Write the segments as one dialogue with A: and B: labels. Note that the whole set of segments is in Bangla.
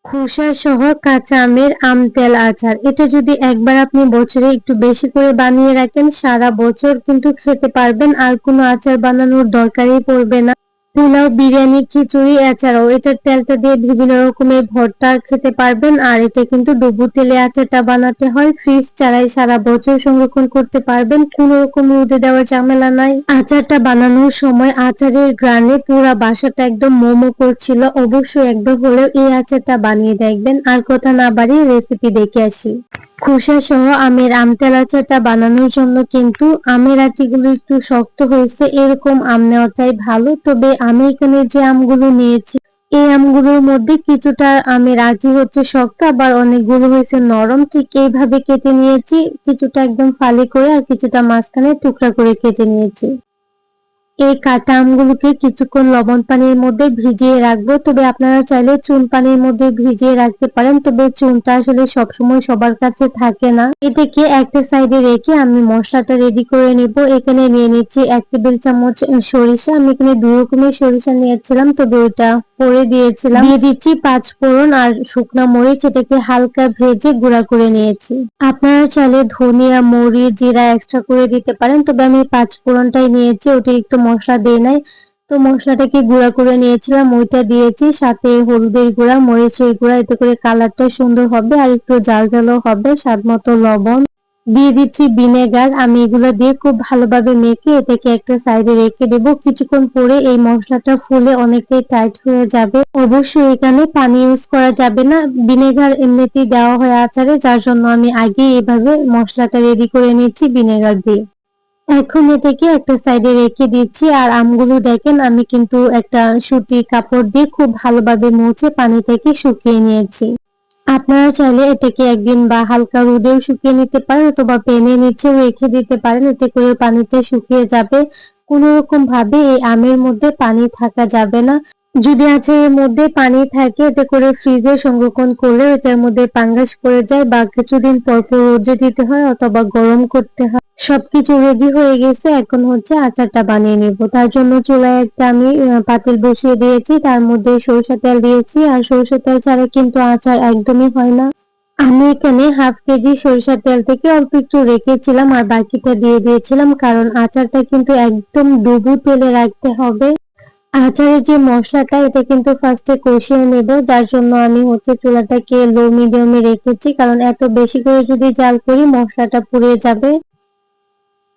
A: খোসা সহ কাঁচা আমের তেল আচার। এটা যদি একবার আপনি বছরে একটু বেশি করে বানিয়ে রাখেন, সারা বছর কিন্তু খেতে পারবেন, আর কোনো আচার বানানোর দরকারই পড়বে না। পোলাও, বিরিয়ানি, খিচুড়ি এছাড়াও এটার তেলটা দিয়ে বিভিন্ন রকমের ভর্তা খেতে পারবেন। আর এটা কিন্তু ডুবো তেলে আচারটা বানাতে হয়, ফ্রিজ ছাড়াই সারা বছর সংরক্ষণ করতে পারবেন, কোনো রকম রোদে দেওয়ার ঝামেলা নাই। আচারটা বানানোর সময় আচারের ঘ্রাণে পুরা বাসাটা একদম মোমো করছিল। অবশ্যই একবার হলেও এই আচারটা বানিয়ে দেখবেন। আর কথা না বাড়িয়ে রেসিপি দেখে আসি। খোসা সহ আমের তেল আচারটা বানানোর জন্য কিন্তু আমের আটিগুলো একটু শক্ত হয়েছে, এরকম আম নেওয়াটাই ভালো। তবে আমি এখানে যে আমগুলো নিয়েছি, এই আমগুলোর মধ্যে কিছুটা আমের আটি হচ্ছে শক্ত, আবার অনেকগুলো হয়েছে নরম। ঠিক এইভাবে কেটে নিয়েছি, কিছুটা একদম ফালি করে আর কিছুটা মাঝখানে টুকরা করে কেটে নিয়েছি। এই কাটা আমগুলোকে কিছুক্ষণ লবণ পানির মধ্যে ভিজিয়ে রাখবো। তবে আপনারা চাইলে চুন পানির মধ্যে ভিজিয়ে রাখতে পারেন, তবে চুনটা আসলে সবসময় সবার কাছে থাকে না। এটাকে একটা সাইডে রেখে আমি মশলাটা রেডি করে নিব। এখানে নিয়ে নিচ্ছি 1 টেবিল চামচ সরিষা। আমি এখানে 2 রকমের সরিষা নিয়েছিলাম, তবে ওটা পরে দিয়েছিলাম। দিয়ে দিচ্ছি 5 ফোড়ন আর শুকনো মরিচ, এটাকে হালকা ভেজে গুঁড়া করে নিয়েছি। আপনারা চাইলে ধনিয়া, মরিচ, জিরা এক্সট্রা করে দিতে পারেন, তবে আমি 5 ফোড়নটাই নিয়েছি, অতিরিক্ত মশলা দেই নাই। তো মশলাটাকে গুঁড়া করে নিয়েছিলাম, ওইটা দিয়েছি, সাথে হলুদের গুঁড়া, মরিচের গুঁড়া, এতে করে কালারটা সুন্দর হবে আর একটু ঝাল ঝালও হবে। স্বাদ মতো লবণ দিয়ে দিচ্ছি, ভিনেগার। আমি এগুলো দিয়ে খুব ভালোভাবে মেখে এটাকে একটা সাইডে রেখে দেব। কিছুক্ষণ পরে এই মশলাটা ফুলে অনেকটাই টাইট হয়ে যাবে। অবশ্যই এখানে পানি ইউজ করা যাবে না, ভিনেগার এমনিতেই দেওয়া হয় আচারে, যার জন্য আমি আগে এভাবে মশলাটা রেডি করে নিচ্ছি ভিনেগার দিয়ে। এখন এটাকে একটা সাইডে রেখে দিচ্ছি। আর আমগুলো দেখেন, আমি কিন্তু একটা সুতি কাপড় দিয়ে খুব ভালোভাবে মুছে পানি থেকে শুকিয়ে নিয়েছি। আপনারা চাইলে এটাকে একদিন বা হালকা রোদেও শুকিয়ে নিতে পারেন, অথবা পেনে নিচেও রেখে দিতে পারেন, এতে করে পানিটা শুকিয়ে যাবে। কোনো রকম ভাবে এই আমের মধ্যে পানি থাকা যাবে না। যদি আচারের মধ্যে পানি থাকে, এতে করে ফ্রিজে সংরক্ষণ করলে এটার মধ্যে ফাঙ্গাস পড়ে যায়, বা কিছুদিন পর পর রোদে দিতে হয় অথবা গরম করতে হয়। সবকিছু রেডি হয়ে গেছে, এখন হচ্ছে আচারটা বানিয়ে নিব। তার জন্য চুলায় একটা আমি পাতিল বসিয়ে দিয়েছি, তার মধ্যে সরিষা তেল দিয়েছি। আর সরিষা তেল ছাড়া কিন্তু আচার একদমই হয় না। আমি এখানে হাফ কেজি সরিষার তেল থেকে অল্প একটু রেখেছিলাম আর বাকিটা দিয়ে দিয়েছিলাম, কারণ আচারটা কিন্তু একদম ডুবো তেলে রাখতে হবে। আচারের যে মশলাটা, এটা কিন্তু ফার্স্টে কষিয়ে নেব, যার জন্য আমি হচ্ছে চুলাটাকে লো মিডিয়ামে রেখেছি, কারণ এত বেশি করে যদি জাল করি মশলাটা পুড়ে যাবে।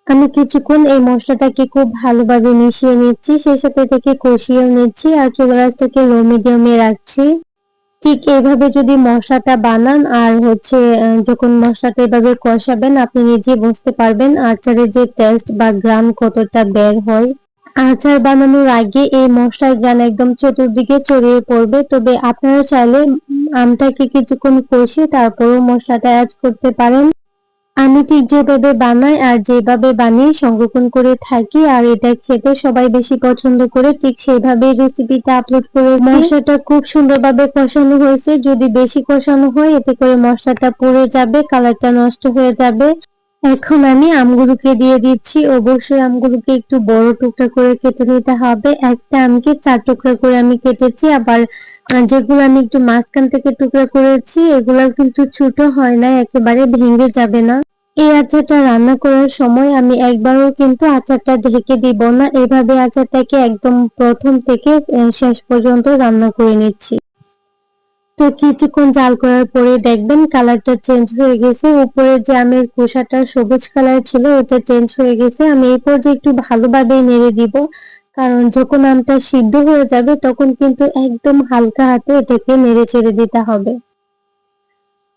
A: আমি কিছুক্ষণ এই মশলাটাকে খুব ভালোভাবে মিশিয়ে নিচ্ছি, সেই সাথে এটাকে কষিয়ে নিচ্ছি আর চুলার আঁচটাকে লো মিডিয়ামে রাখছি। ঠিক এইভাবে যদি মশলাটা বানান আর হচ্ছে যখন মশলাটা এভাবে কষাবেন, আপনি নিজে বুঝতে পারবেন আচারের যে টেস্ট বা গ্রাম কতটা বের হয়। আচার বানানোর আগে এই মশলার ঘ্রাণ একদম চতুর্দিকে ছড়িয়ে পড়বে। তবে আপনারা চাইলে আমটাকে কিছুক্ষণ কষিয়ে তারপরও মশলাটা অ্যাড করতে পারেন। আমি ঠিক যেভাবে বানাই আর যেভাবে বানিয়ে সংরক্ষণ করে থাকি আর এটা খেতে সবাই বেশি পছন্দ করে, ঠিক সেইভাবেই রেসিপিটা আপলোড করেছি। মশলাটা খুব সুন্দরভাবে কষানো হয়েছে। যদি বেশি কষানো হয়, এতে করে মশলাটা পুড়ে যাবে, কালারটা নষ্ট হয়ে যাবে। এখন আমি আমগুলোকে দিয়ে দিচ্ছি। অবশ্যই আমগুলোকে একটু বড় টুকরা করে কেটে নিতে হবে। একটা আমকে 4 টুকরা করে আমি কেটেছি। আবার যেগুলো আমি একটু মাঝখান থেকে টুকরা করেছি, এগুলো কিন্তু ছোট হয় না, একেবারে ভেঙে যাবে না। এই আচারটা রান্না করার সময় আমি একবারও কিন্তু আচারটা ঢেকে দিব না, এভাবে আচারটাকে একদম প্রথম থেকে শেষ পর্যন্ত রান্না করে নিচ্ছি। তো কিছুক্ষণ জাল করার পরে দেখবেন কালারটা চেঞ্জ হয়ে গেছে। উপরে যে আমের খোসাটা সবুজ কালার ছিল, ওটা চেঞ্জ হয়ে গেছে। আমি এই পর্যায়ে একটু ভালোভাবে নেড়ে দিব, কারণ যখন আমটা সিদ্ধ হয়ে যাবে তখন কিন্তু একদম হালকা হাতে এটাকে নেড়ে চেড়ে দিতে হবে।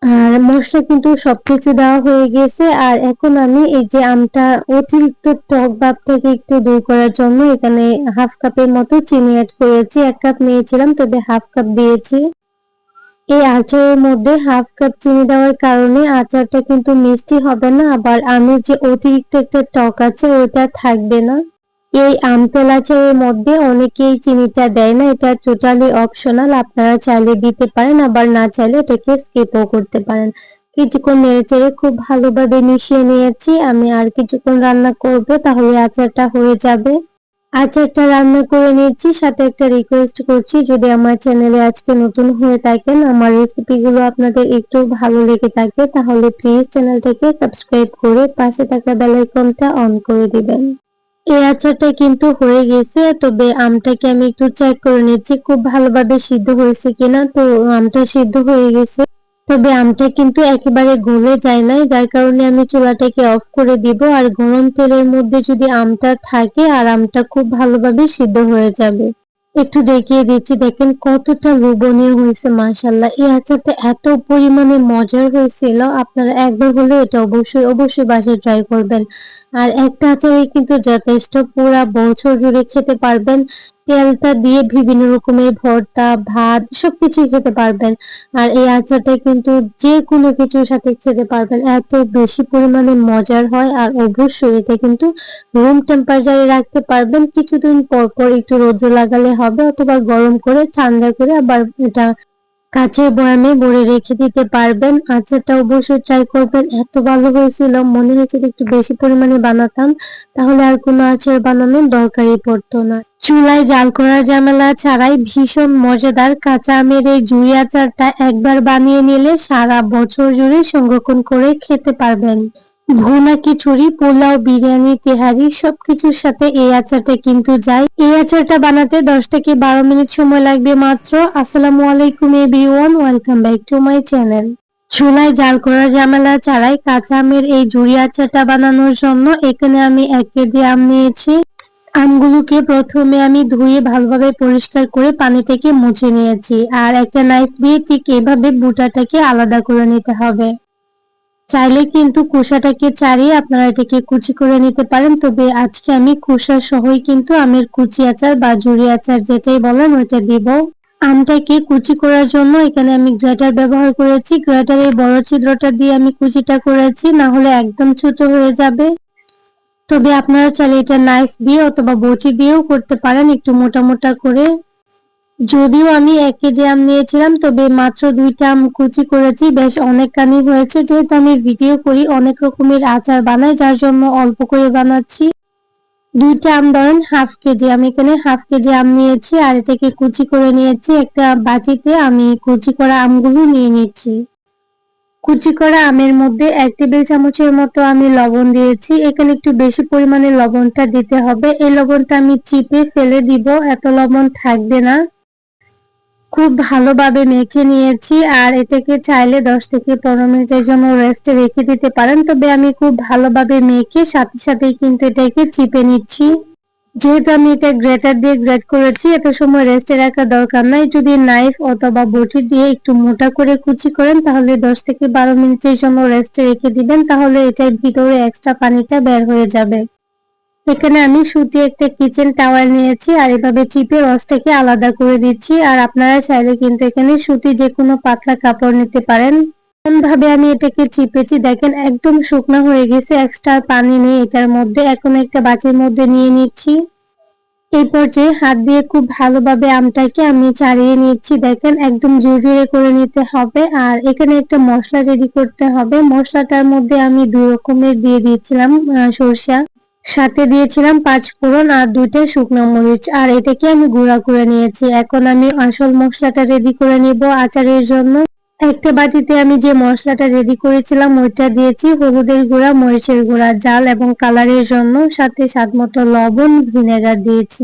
A: আর মসলা কিন্তু সবকিছু দেওয়া হয়ে গেছে। আর এখন আমি এই যে আমটা অতিরিক্ত টক ভাব থেকে একটু দূর করার জন্য এখানে হাফ কাপের মতো চিনি অ্যাড করেছি। 1 কাপ নিয়েছিলাম, তবে হাফ কাপ দিয়েছি। এই আচারের মধ্যে হাফ কাপ চিনি দেওয়ার কারণে আচারটা কিন্তু মিষ্টি হবে না, আবার আমের যে অতিরিক্ত একটা টক আছে ওটা থাকবে না। এই আমতেল আচারের মধ্যে অনেকেই চিনিটা দেয় না, এটা টোটালি অপশনাল, আপনারা চাইলে দিতে পারেন, আবার না চাইলে এটাকে স্কিপও করতে পারেন। কিছুক্ষণ নেড়েচেড়ে খুব ভালোভাবে মিশিয়ে নিয়েছি। আমি আর কিছুক্ষণ রান্না করব, তাহলে আচারটা হয়ে যাবে। আচারটা রান্না করে নিয়েছি। সাথে একটা রিকোয়েস্ট করছি, যদি আমার চ্যানেলে আজকে নতুন হয়ে থাকেন, আমার রেসিপিগুলো আপনাদের একটু ভালো লেগে থাকে, তাহলে প্লিজ চ্যানেলটাকে সাবস্ক্রাইব করে পাশে থাকা বেল আইকনটা অন করে দিবেন। এই আচারটা কিন্তু হয়ে গেছে, তবে আমটাকে আমি একটু চেক করে নিচ্ছি খুব ভালোভাবে সিদ্ধ হয়েছে কিনা। তো আমটা সিদ্ধ হয়ে গেছে, তবে আমটা কিন্তু একেবারে গলে যায় নাই, যার কারণে আমি চুলাটাকে অফ করে দিব। আর গরম তেলের মধ্যে যদি আমটা থাকে আর আমটা খুব ভালোভাবে সিদ্ধ হয়ে যাবে। একটু দেখিয়ে দিচ্ছি, দেখেন কতটা লোভনীয় হয়েছে মাশাআল্লাহ। এই আচারটা এত পরিমাণে মজার হয়েছিল, আপনারা একবার হলেও এটা অবশ্যই অবশ্যই বাসায় ট্রাই করবেন। আর একটা আচারে কিন্তু যথেষ্ট, পুরা বছর জুড়ে খেতে পারবেন। তেলটা দিয়ে বিভিন্ন রকমের ভর্তা, ভাত সবকিছুই খেতে পারবেন। আর এই আচারটা কিন্তু যে কোনো কিছুর সাথে খেতে পারবেন, এত বেশি পরিমাণে মজার হয়। আর অবশ্যই এটা কিন্তু রুম টেম্পারেচারে রাখতে পারবেন। কিছুদিন পর পর একটু রোদ্র লাগালে হবে, অথবা গরম করে ঠান্ডা করে আবার এটা কাঁচের বয়ামে ভরে রেখে দিতে পারবেন। আচারটা অবশ্যই ট্রাই করবেন, এত ভালো হয়েছিল, মনে হয়েছে যে একটু বেশি পরিমাণে বানাতাম, তাহলে আর কোনো আচার বানানোর দরকারই পড়তো না। চুলায় জাল করার ঝামেলা ছাড়াই ভীষণ মজাদার কাঁচা আমের এই জুড়ি আচারটা একবার বানিয়ে নিলে সারা বছর জুড়ে সংরক্ষণ করে খেতে পারবেন। ভুনা খিচুড়ি, পোলাও, বিরিয়ানি, তেহারি সবকিছুর সাথে এই আচারটা কিন্তু যায়। এই আচারটা বানাতে 10 থেকে 12 মিনিট সময় লাগবে মাত্র। আসসালামু আলাইকুম everyone, welcome back to my channel. চুলায় জাল করার ঝামেলা ছাড়াই কাঁচা আমের এই জুড়ি আচারটা বানানোর জন্য এখানে আমি 1 কেজি আম নিয়েছি। আমগুলোকে প্রথমে আমি ধুয়ে ভালোভাবে পরিষ্কার করে পানি থেকে মুছে নিয়েছি। আর একটা নাইফ দিয়ে ঠিক এভাবে বুটাটাকে আলাদা করে নিতে হবে। চাইলে কিন্তু খোসাটাকে ছাড়িয়ে আপনারা এটাকে কুচি করে নিতে পারেন, তবে আজকে আমি খোসা সহই কিন্তু আমের কুচি আচার বা জুড়ি আচার যেটাই বলেন ওইটা দিব। আমটাকে কুচি করার জন্য এখানে আমি গ্রেটার ব্যবহার করেছি। গ্রেটারের বড় ছিদ্রটা দিয়ে আমি কুচিটা করেছি, না হলে একদম ছোট হয়ে যাবে। তবে আপনারা চাইলে এটা নাইফ দিয়ে অথবা বটি দিয়েও করতে পারেন, একটু মোটা মোটা করে। যদিও আমি 1 কেজি আম নিয়েছিলাম, তবে মাত্র 2টা আম কুচি করেছি, বেশ অনেকখানি হয়েছে। যেহেতু আমি ভিডিও করি, অনেক রকমের আচার বানাই, যার জন্য অল্প করে বানাচ্ছি। 2টা আম ধরেন হাফ কেজি, আমি এখানে হাফ কেজি আম নিয়েছি আর এটাকে কুচি করে নিয়েছি। একটা বাটিতে আমি কুচি করা আমগুলো নিয়ে নিচ্ছি। কুচি করা আমের মধ্যে 1 টেবিল চামচের মতো আমি লবণ দিয়েছি। এখানে একটু বেশি পরিমাণে লবণটা দিতে হবে। এই লবণটা আমি চিপে ফেলে দিব, এত লবণ থাকবে না। খুব ভালোভাবে মেখে নিয়েছি আর এটাকে চাইলে 10 থেকে 15 মিনিটের জন্য রেস্টে রেখে দিতে পারেন, তবে আমি খুব ভালোভাবে মেখে সাথে সাথেই কিন্তু এটাকে চিপে নিচ্ছি। যেহেতু আমি এটা গ্রেটার দিয়ে গ্রেট করেছি, এত সময় রেস্টে রাখার দরকার নাই। যদি নাইফ অথবা বটি দিয়ে একটু মোটা করে কুচি করেন, তাহলে 10 থেকে 12 মিনিটের জন্য রেস্টে রেখে দিবেন, তাহলে এটার ভিতরে এক্সট্রা পানিটা বের হয়ে যাবে। এখানে আমি সুতি একটা কিচেন টাওয়েল নিয়েছি আর এভাবে চিপে রসটাকে আলাদা করে দিচ্ছি। আর আপনারা চাইলে কিন্তু এখানে সুতি যে কোনো পাতলা কাপড় নিতে পারেন। ভাবে আমি এটাকে চিপেছি, দেখেন একদম শুকনো হয়ে গেছে, এক্সট্রা পানি নেই এটার মধ্যে। এখন একটা বাটির মধ্যে নিয়ে নিচ্ছি। এই পর্যায়ে হাত দিয়ে খুব ভালোভাবে আমটাকে আমি ছাড়িয়ে নিচ্ছি, দেখেন একদম ঝুরঝুরে করে নিতে হবে। আর এখানে একটা মশলা রেডি করতে হবে। মশলাটার মধ্যে আমি 2 রকমের দিয়ে দিয়েছিলাম সরষা, সাথে দিয়েছিলাম 5 ফোড়ন আর 2টা শুকনো মরিচ, আর এটাকে আমি গুঁড়া করে নিয়েছি। এখন আমি আসল মশলাটা রেডি করে নিব আচারের জন্য। একটা বাটিতে আমি যে মশলাটা রেডি করেছিলাম ওইটা দিয়েছি, হলুদের গুঁড়া, মরিচের গুঁড়া, জাল এবং কালারের জন্য, সাথে স্বাদমতো লবণ, ভিনেগার দিয়েছি।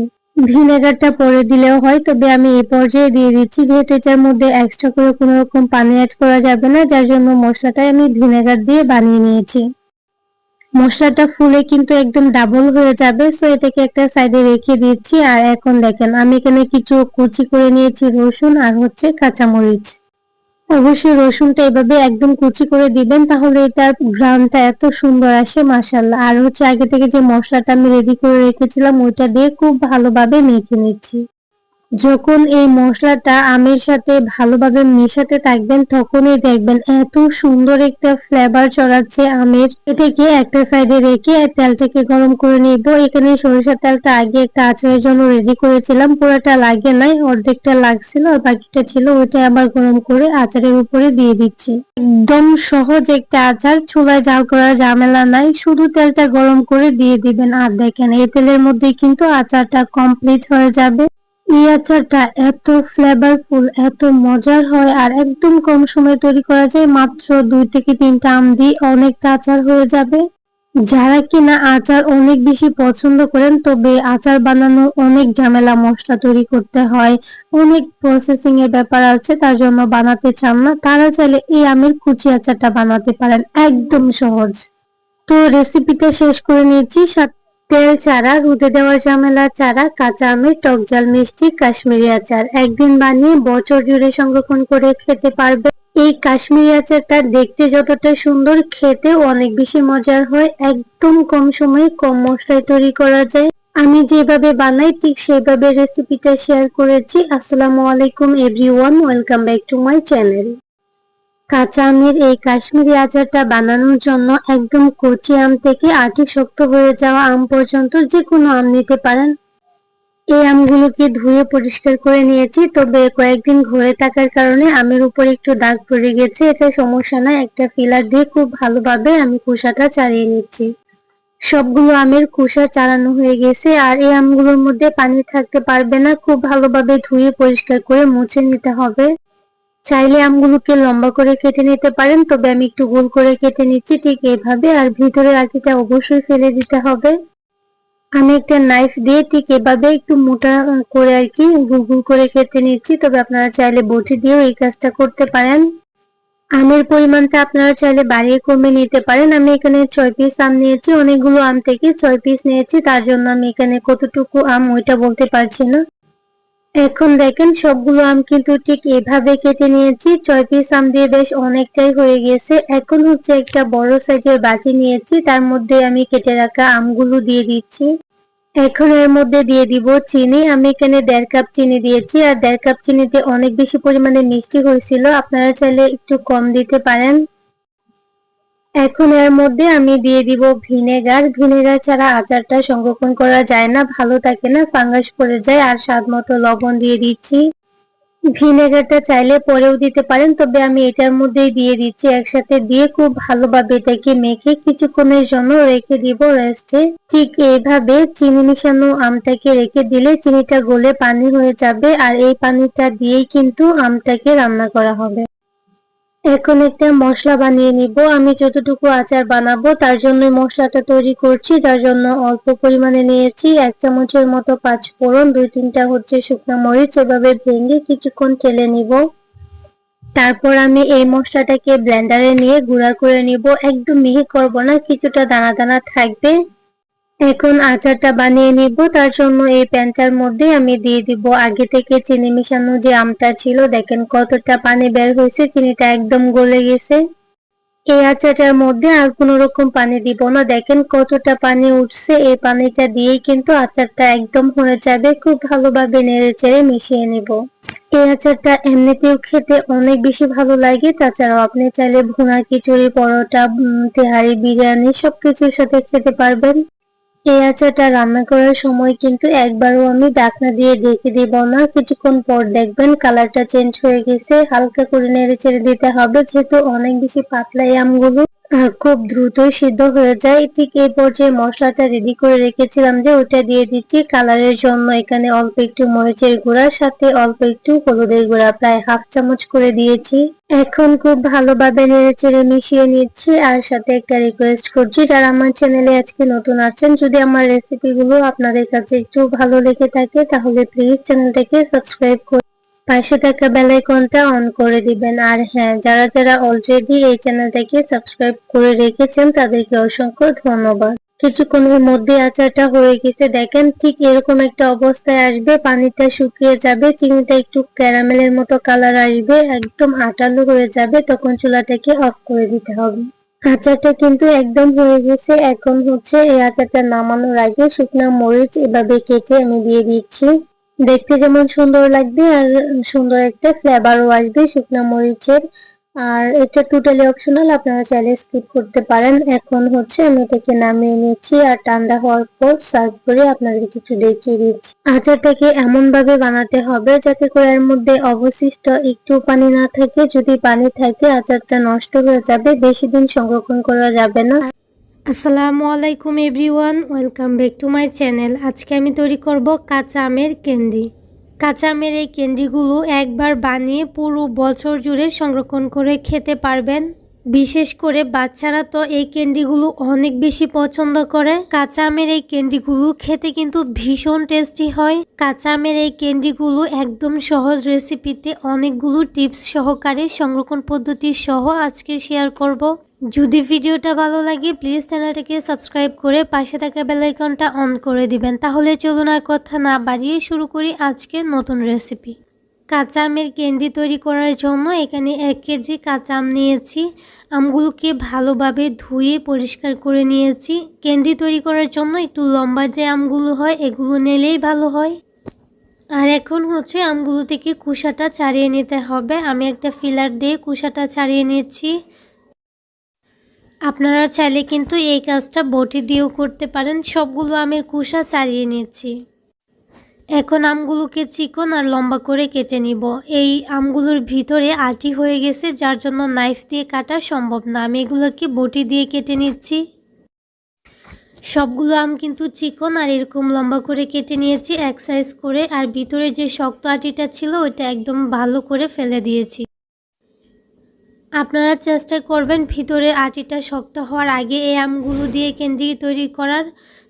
A: ভিনেগারটা পরে দিলেও হয়, তবে আমি এই পর্যায়ে দিয়ে দিচ্ছি, যেহেতু এটার মধ্যে এক্সট্রা করে কোনো রকম পানি অ্যাড করা যাবে না, যার জন্য মশলাটাই আমি ভিনেগার দিয়ে বানিয়ে নিয়েছি। মশলাটা ফুলে কিন্তু একদম ডাবল হয়ে যাবে, সো এটাকে একটা সাইডে রেখে দিচ্ছি। আর এখন দেখেন আমি এখানে কিছু কুচি করে নিয়েছি রসুন আর হচ্ছে কাঁচামরিচ। অবশ্যই রসুনটা এভাবে একদম কুচি করে দিবেন, তাহলে এটার ঘ্রাণটা এত সুন্দর আসে মাশাআল্লাহ। আর হচ্ছে আগে থেকে যে মশলাটা আমি রেডি করে রেখেছিলাম ওইটা দিয়ে খুব ভালোভাবে মেখে নিচ্ছি। যখন এই মশলাটা আমের সাথে ভালোভাবে মেশাতে থাকবেন তখনই দেখবেন এত সুন্দর একটা ফ্লেভার ছড়াচ্ছে আমের। এটাকে একটা সাইডে রেখে তেলটাকে গরম করে নিব। এখানে সরিষার তেলটা আগে একটা আচারের জন্য রেডি করেছিলাম, পুরোটা লাগে নাই, অর্ধেকটা লাগছিল আর বাকিটা ছিল, ওইটা আবার গরম করে আচারের উপরে দিয়ে দিচ্ছি। একদম সহজ একটা আচার, চুলায় জাল করার ঝামেলা নাই, শুধু তেলটা গরম করে দিয়ে দিবেন। আর দেখেন এই তেলের মধ্যেই কিন্তু আচারটা কমপ্লিট হয়ে যাবে। এই আচারটা এত ফ্লেভারফুল, এত মজার হয় আর একদম কম সময়ে তৈরি করা যায়। মাত্র 2 থেকে 3টা আম দিয়ে অনেকটা আচার হয়ে যাবে। যারা কিনা আচার অনেক বেশি পছন্দ করেন, তবে আচার বানানো অনেক ঝামেলা, মশলা তৈরি করতে হয়, অনেক প্রসেসিং এর ব্যাপার আছে, তার জন্য বানাতে চান না, তারা চাইলে এই আমের কুচি আচারটা বানাতে পারেন, একদম সহজ। তো রেসিপিটা শেষ করে নিয়েছি। তেল ছাড়া, রোদে দেওয়ার ঝামেলা ছাড়া কাঁচা আমের টক ঝাল মিষ্টি কাশ্মীরি আচার একদিন বানিয়ে বছর জুড়ে সংরক্ষণ করে খেতে পারবে। এই কাশ্মীরি আচারটা দেখতে যতটা সুন্দর, খেতেও অনেক বেশি মজার হয়। একদম কম সময়ে কম মশলায় তৈরি করা যায়। আমি যেভাবে বানাই ঠিক সেভাবে রেসিপিটা শেয়ার করেছি। আসসালামু আলাইকুম everyone, welcome back to my channel. কাঁচা আমের এই কাশ্মীরি আচারটা বানানোর জন্য একদম কচি আম থেকে আটি শক্ত হয়ে যাওয়া আম পর্যন্ত যে কোনো আম নিতে পারেন। এই আমগুলোকে ধুয়ে পরিষ্কার করে নিয়েছি, তবে কয়েকদিন ঘরে থাকার কারণে আমের উপর একটু দাগ পড়ে গেছে। এটা সমস্যা না, একটা ফিলার দিয়ে খুব ভালোভাবে আমি খোসাটা ছাড়িয়ে নিচ্ছি। সবগুলো আমের খোসা ছাড়ানো হয়ে গেছে আর এই আমগুলোর মধ্যে পানি থাকতে পারবে না। খুব ভালোভাবে ধুয়ে পরিষ্কার করে মুছে নিতে হবে। চাইলে আমগুলোকে লম্বা করে কেটে নিতে পারেন, তবে আমি একটু গোল করে কেটে নিচ্ছি ঠিক এভাবে। আর ভিতরের আটিটা অবশ্যই ফেলে দিতে হবে। আমি একটা নাইফ দিয়ে ঠিক এভাবে একটু মোটা করে আর কি গোল গোল করে কেটে নিচ্ছি, তবে আপনারা চাইলে বটি দিয়েও এই কাজটা করতে পারেন। আমের পরিমাণটা আপনারা চাইলে বাড়িয়ে কমে নিতে পারেন। আমি এখানে 6 পিস আম নিয়েছি, অনেকগুলো আম থেকে 6 পিস নিয়েছি, তার জন্য আমি এখানে কতটুকু আম ওইটা বলতে পারছি না। এখন দেখেন সবগুলো আম কিন্তু ঠিক এভাবে কেটে নিয়েছি। 6 পিস আম দিয়ে বেশ অনেকটাই হয়ে গেছে। এখন হচ্ছে একটা বড় সাইজের বাটি নিয়েছি, তার মধ্যে আমি কেটে রাখা আমগুলো দিয়ে দিচ্ছি। এখন এর মধ্যে দিয়ে দিব চিনি। আমি এখানে 1.5 কাপ চিনি দিয়েছি, আর 1.5 কাপ চিনিতে অনেক বেশি পরিমাণে মিষ্টি হয়েছিল, আপনারা চাইলে একটু কম দিতে পারেন। এখন এর মধ্যে আমি দিয়ে দিব ভিনেগার। ভিনেগার ছাড়া আচারটা সংরক্ষণ করা যায় না, ভালো থাকে না, ফাঙ্গাস পড়ে যায়। আর স্বাদ মতো লবণ দিয়ে দিচ্ছি। ভিনেগারটা চাইলে পরেও দিতে পারেন, তবে আমি এটার মধ্যেই দিয়ে দিচ্ছি। একসাথে দিয়ে খুব ভালোভাবে এটাকে মেখে কিছুক্ষণের জন্য রেখে দিব রেস্টে। ঠিক এইভাবে চিনি মিশানো আমটাকে রেখে দিলে চিনিটা গলে পানি হয়ে যাবে, আর এই পানিটা দিয়েই কিন্তু আমটাকে রান্না করা হবে। এখন একটা মশলা বানিয়ে নিব। আমি যতটুকু আচার বানাবো তার জন্য মশলাটা তৈরি করছি, তার জন্য অল্প পরিমাণে নিয়েছি 1 চামচের মতো 5 ফোড়ন, 2-3টা হচ্ছে শুকনো মরিচ, এভাবে ভেঙে কিছুক্ষণ টেলে নিব। তারপর আমি এই মশলাটাকে ব্লেন্ডারে নিয়ে গুঁড়া করে নিব। একদম মিহি করব না, কিছুটা দানা দানা থাকবে। এখন আচারটা বানিয়ে নিব। তার জন্য এই প্যানটার মধ্যে আমি দিয়ে দিব আগে থেকে চিনি মিশানো যে আমটা ছিল। দেখেন কতটা পানি বের হয়েছে, চিনিটা একদম গলে গেছে। এই আচারটার মধ্যে আর কোনো রকম পানি দিব না। দেখেন কতটা পানি উঠছে, এই পানিটা দিয়েই কিন্তু আচারটা একদম হয়ে যাবে। খুব ভালোভাবে নেড়ে চেড়ে মিশিয়ে নিব। এই আচারটা এমনিতেও খেতে অনেক বেশি ভালো লাগে, তাছাড়াও আপনি চাইলে ভুনা খিচুড়ি, পরোটা, তেহারি, বিরিয়ানি সবকিছুর সাথে খেতে পারবেন। এই আচারটা রান্না করার সময় কিন্তু একবারও আমি ঢাকনা দিয়ে ঢেকে দিব না। কিছুক্ষণ পর দেখবেন কালারটা চেঞ্জ হয়ে গেছে। হালকা করে নেড়ে চেড়ে দিতে হবে, যেহেতু অনেক বেশি পাতলা এই আমগুলো আর খুব দ্রুতই সিদ্ধ হয়ে যায়। ঠিক এই পর্যায়ে মশলাটা রেডি করে রেখেছিলাম যে ওটা দিয়ে দিচ্ছি। কালারের জন্য এখানে অল্প একটু মরিচের গুঁড়া, সাথে অল্প একটু হলুদের গুঁড়া, প্রায় 1/2 চামচ করে দিয়েছি। এখন খুব ভালোভাবে নেড়েচেড়ে মিশিয়ে নিচ্ছি। আর সাথে একটা রিকোয়েস্ট করছি, যারা আমার চ্যানেলে আজকে নতুন আছেন, যদি আমার রেসিপিগুলো আপনাদের কাছে একটু ভালো লেগে থাকে তাহলে প্লিজ চ্যানেলটাকে সাবস্ক্রাইব করে পাশে থাকা বেল আইকনটা অন করে দিবেন। আর হ্যাঁ, যারা যারা অলরেডি এই চ্যানেলটাকে সাবস্ক্রাইব করে রেখেছেন তাদেরকে অসংখ্য ধন্যবাদ। কিছুক্ষণের মধ্যে আচারটা হয়ে গেছে। দেখেন ঠিক এরকম একটা অবস্থায় আসবে, পানিটা শুকিয়ে যাবে, চিনিটা একটু ক্যারামেলের মতো কালার আসবে, একদম আটালো হয়ে যাবে, তখন চুলাটাকে অফ করে দিতে হবে। আচারটা কিন্তু একদম হয়ে গেছে। এখন হচ্ছে এই আচারটা নামানোর আগে শুকনো মরিচ এভাবে কেটে আমি দিয়ে দিচ্ছি। দেখতে যেমন সুন্দর লাগবে আর সুন্দর একটা ফ্লেভারও আসবে শুকনো মরিচের। আর এটা টোটালি অপশনাল, আপনারা চাইলে স্কিপ করতে পারেন। এখন হচ্ছে আমি এটাকে নামিয়ে নিচ্ছি আর ঠান্ডা হওয়ার পর সার্ভ করে আপনাদেরকে একটু দেখিয়ে দিচ্ছি। আচারটাকে এমন ভাবে বানাতে হবে যাতে করে এর মধ্যে অবশিষ্ট একটু পানি না থাকে। যদি পানি থাকে আচারটা নষ্ট হয়ে যাবে, বেশি দিন সংরক্ষণ করা যাবে না। আসসালামু আলাইকুম everyone, welcome back to my channel. আজকে আমি তৈরি করব কাঁচা আমের ক্যান্ডি। কাঁচা আমের এই ক্যান্ডিগুলো একবার বানিয়ে পুরো বছর জুড়ে সংরক্ষণ করে খেতে পারবেন। বিশেষ করে বাচ্চারা তো এই ক্যান্ডিগুলো অনেক বেশি পছন্দ করে। কাঁচা আমের এই ক্যান্ডিগুলো খেতে কিন্তু ভীষণ টেস্টি হয়। কাঁচা আমের এই ক্যান্ডিগুলো একদম সহজ রেসিপিতে অনেকগুলো টিপস সহকারে সংরক্ষণ পদ্ধতি সহ আজকে শেয়ার করব। যদি ভিডিওটা ভালো লাগে প্লিজ চ্যানেলটাকে সাবস্ক্রাইব করে পাশে থাকা বেল আইকনটা অন করে দিবেন। তাহলে চলুন আর কথা না বাড়িয়ে শুরু করি আজকের নতুন রেসিপি। কাঁচা আমের ক্যান্ডি তৈরি করার জন্য এখানে 1 কেজি কাঁচা আম নিয়েছি। আমগুলোকে ভালোভাবে ধুয়ে পরিষ্কার করে নিয়েছি। ক্যান্ডি তৈরি করার জন্য একটু লম্বা যে আমগুলো হয় এগুলো নিলেই ভালো হয়। আর এখন হচ্ছে আমগুলো থেকে খোসাটা ছাড়িয়ে নিতে হবে। আমি একটা ফিলার দিয়ে খোসাটা ছাড়িয়ে নিচ্ছি। আপনারা চাইলে কিন্তু এই কাজটা বটি দিয়েও করতে পারেন। সবগুলো আমের খোসা ছাড়িয়ে নিচ্ছি। এখন আমগুলোকে চিকন আর লম্বা করে কেটে নিব। এই আমগুলোর ভিতরে আটি হয়ে গেছে, যার জন্য নাইফ দিয়ে কাটা সম্ভব না। আমি এগুলোকে বটি দিয়ে কেটে নিচ্ছি। সবগুলো আম কিন্তু চিকন আর এরকম লম্বা করে কেটে নিয়েছি এক সাইজ করে। আর ভিতরে যে শক্ত আটিটা ছিল ওইটা একদম ভালো করে ফেলে দিয়েছি। আপনারা চেষ্টা করবেন ভিতরে আটিটা শক্ত হওয়ার আগে এই আমগুলো দিয়ে ক্যান্ডি তৈরি করার।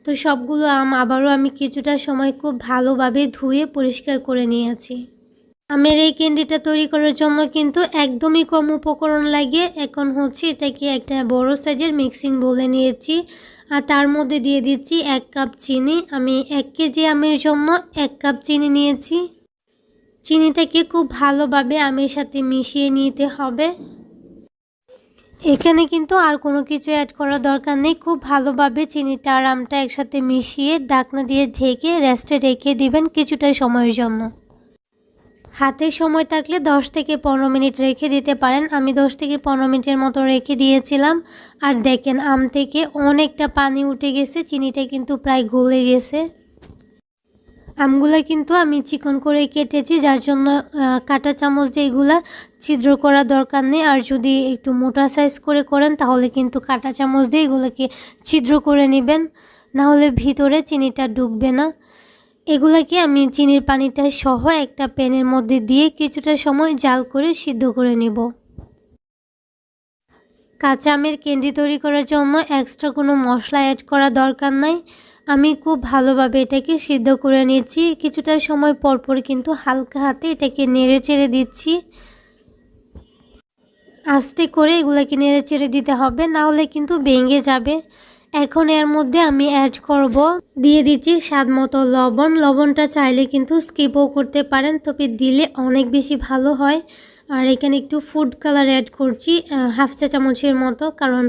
A: তো সবগুলো আম আবারও আমি কিছুটা সময় খুব ভালোভাবে ধুয়ে পরিষ্কার করে নিয়েছি। আমের এই ক্যান্ডিটা তৈরি করার জন্য কিন্তু একদমই কম উপকরণ লাগে। এখন হচ্ছে এটাকে একটা বড় সাইজের মিক্সিং বলে নিয়েছি আর তার মধ্যে দিয়ে দিচ্ছি 1 কাপ চিনি। আমি 1 কেজি আমের জন্য 1 কাপ চিনি নিয়েছি। চিনিটাকে খুব ভালোভাবে আমের সাথে মিশিয়ে নিতে হবে। এখানে কিন্তু আর কোনো কিছু অ্যাড করার দরকার নেই। খুব ভালোভাবে চিনিটা আর আমটা একসাথে মিশিয়ে ঢাকনা দিয়ে ঢেকে রেস্টে রেখে দিবেন কিছুটা সময়ের জন্য। হাতে সময় থাকলে 10 থেকে 15 মিনিট রেখে দিতে পারেন। আমি 10 থেকে 15 মিনিটের মতো রেখে দিয়েছিলাম। আর দেখেন আম থেকে অনেকটা পানি উঠে গেছে, চিনিটা কিন্তু প্রায় গলে গেছে। আমগুলা কিন্তু আমি চিকন করে কেটেছি, যার জন্য কাঁটা চামচ দিয়ে এগুলা ছিদ্র করা দরকার নেই। আর যদি একটু মোটা সাইজ করে করেন তাহলে কিন্তু কাঁটা চামচ দিয়ে এগুলোকে ছিদ্র করে নেবেন, না হলে ভিতরে চিনিটা ঢুকবে না। এগুলাকে আমি চিনির পানিটা সহ একটা প্যানের মধ্যে দিয়ে কিছুটা সময় জাল করে সিদ্ধ করে নেব। কাঁচা আমের ক্যান্ডি তৈরি করার জন্য এক্সট্রা কোনো মশলা অ্যাড করা দরকার নাই। আমি খুব ভালোভাবে এটাকে সিদ্ধ করে নিচ্ছি। কিছুটা সময় পর পর কিন্তু হালকা হাতে এটাকে নেড়ে চেড়ে দিচ্ছি। আস্তে করে এগুলোকে নেড়ে চেড়ে দিতে হবে, না হলে কিন্তু ভেঙে যাবে। এখন এর মধ্যে আমি অ্যাড করব, দিয়ে দিচ্ছি স্বাদ মতো লবণ। লবণটা চাইলে কিন্তু স্কিপও করতে পারেন, তবে দিলে অনেক বেশি ভালো হয়। আর এখানে একটু ফুড কালার অ্যাড করছি 1/2 চা চামচের মতো, কারণ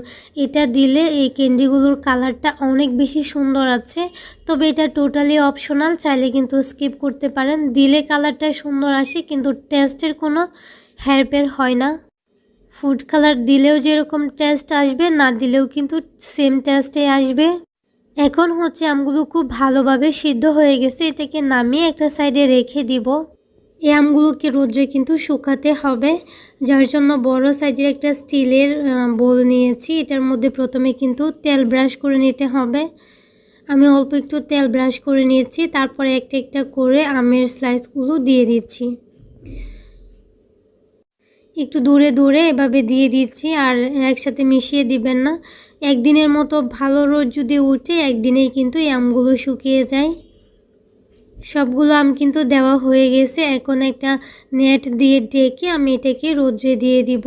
A: এটা দিলে এই ক্যান্ডিগুলোর কালারটা অনেক বেশি সুন্দর আছে। তবে এটা টোটালি অপশনাল, চাইলে কিন্তু স্কিপ করতে পারেন। দিলে কালারটা সুন্দর আসে কিন্তু টেস্টের কোনো হেরফের হয় না। ফুড কালার দিলেও যেরকম টেস্ট আসবে, না দিলেও কিন্তু সেম টেস্টে আসবে। এখন হচ্ছে আমগুলো খুব ভালোভাবে সিদ্ধ হয়ে গেছে, এটাকে নামিয়ে একটা সাইডে রেখে দিব। এই আমগুলোকে রোদ্রে কিন্তু শুকাতে হবে, যার জন্য বড় সাইজের একটা স্টিলের বোল নিয়েছি। এটার মধ্যে প্রথমে কিন্তু তেল ব্রাশ করে নিতে হবে। আমি অল্প একটু তেল ব্রাশ করে নিয়েছি, তারপরে একটা একটা করে আমের স্লাইসগুলো দিয়ে দিচ্ছি। একটু দূরে দূরে এভাবে দিয়ে দিচ্ছি, আর একসাথে মিশিয়ে দিবেন না। একদিনের মতো ভালো রোদ যদি উঠে একদিনেই কিন্তু এই আমগুলো শুকিয়ে যায়। সবগুলো আম কিন্তু দেওয়া হয়ে গেছে। এখন একটা নেট দিয়ে ঢেকে আমি এটাকে রোদ্রে দিয়ে দিব।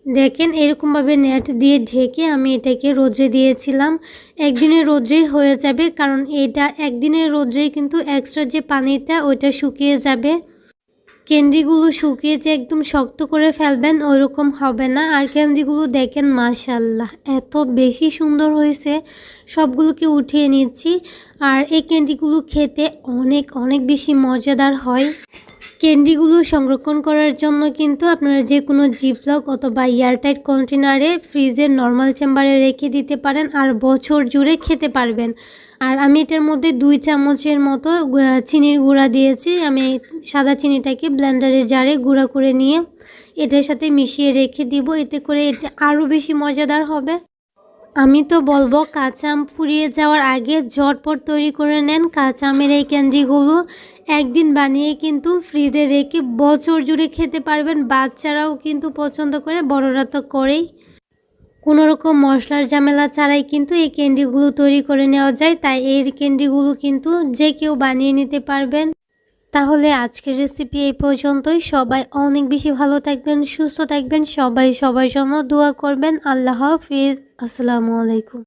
A: দেখেন এরকমভাবে নেট দিয়ে ঢেকে আমি এটাকে রোদ্রে দিয়েছিলাম। একদিনের রোদ্রেই হয়ে যাবে, কারণ এটা একদিনের রোদ্রেই কিন্তু এক্সট্রা যে পানিটা ওইটা শুকিয়ে যাবে। ক্যান্ডিগুলো শুকিয়ে যে একদম শক্ত করে ফেলবেন ওইরকম হবে না। আর ক্যান্ডিগুলো দেখেন মাশাআল্লাহ এত বেশি সুন্দর হয়েছে, সবগুলোকে উঠিয়ে নিচ্ছি। আর এই ক্যান্ডিগুলো খেতে অনেক অনেক বেশি মজাদার হয়। ক্যান্ডিগুলো সংরক্ষণ করার জন্য কিন্তু আপনারা যে কোনো জিপলক অথবা এয়ারটাইট কন্টেনারে ফ্রিজের নর্মাল চেম্বারে রেখে দিতে পারেন আর বছর জুড়ে খেতে পারবেন। আর আমি এটার মধ্যে 2 চামচের মতো চিনির গুঁড়া দিয়েছি। আমি সাদা চিনিটাকে ব্লেন্ডারের জারে গুঁড়া করে নিয়ে এটার সাথে মিশিয়ে রেখে দিব, এতে করে এটা আরও বেশি মজাদার হবে। আমি তো বলবো কাঁচা আম ফুরিয়ে যাওয়ার আগে ঝটপট তৈরি করে নেন কাঁচা আমের এই ক্যান্ডিগুলো। একদিন বানিয়ে কিন্তু ফ্রিজে রেখে বছর জুড়ে খেতে পারবেন। বাচ্চারাও কিন্তু পছন্দ করে, বড়রা তো করেই। কোনো রকম মশলার ঝামেলা ছাড়াই কিন্তু এই ক্যান্ডিগুলো তৈরি করে নেওয়া যায়, তাই এই ক্যান্ডিগুলো কিন্তু যে কেউ বানিয়ে নিতে পারবেন। তাহলে আজকের রেসিপি এই পর্যন্তই। সবাই অনেক বেশি ভালো থাকবেন, সুস্থ থাকবেন, সবাই সবার জন্য দোয়া করবেন। আল্লাহ হাফিজ, আসসালামু আলাইকুম।